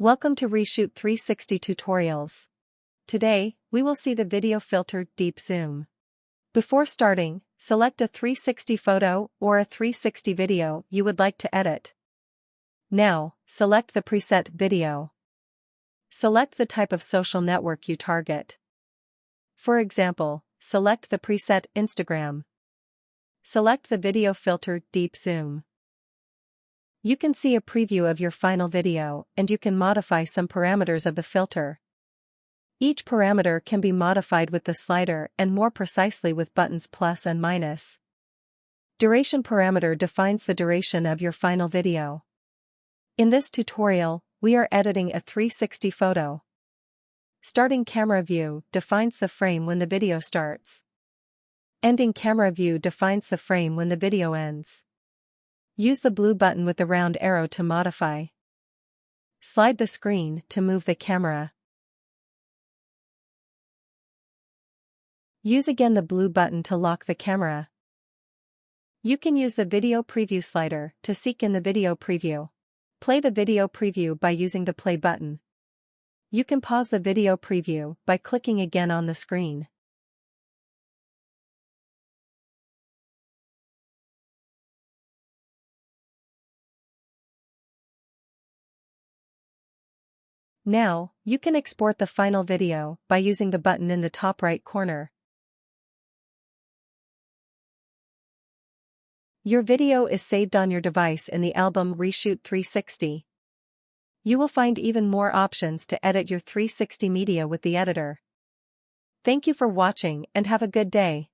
Welcome to ReShoot 360 tutorials. Today, we will see the video filter Deep Zoom. Before starting, select a 360 photo or a 360 video you would like to edit. Now, select the preset video. Select the type of social network you target. For example, select the preset Instagram. Select the video filter Deep Zoom. You can see a preview of your final video, and you can modify some parameters of the filter. Each parameter can be modified with the slider and more precisely with buttons plus and minus. Duration parameter defines the duration of your final video. In this tutorial, we are editing a 360 photo. Starting camera view defines the frame when the video starts. Ending camera view defines the frame when the video ends. Use the blue button with the round arrow to modify. Slide the screen to move the camera. Use again the blue button to lock the camera. You can use the video preview slider to seek in the video preview. Play the video preview by using the play button. You can pause the video preview by clicking again on the screen. Now, you can export the final video by using the button in the top right corner. Your video is saved on your device in the album ReShoot 360. You will find even more options to edit your 360 media with the editor. Thank you for watching and have a good day.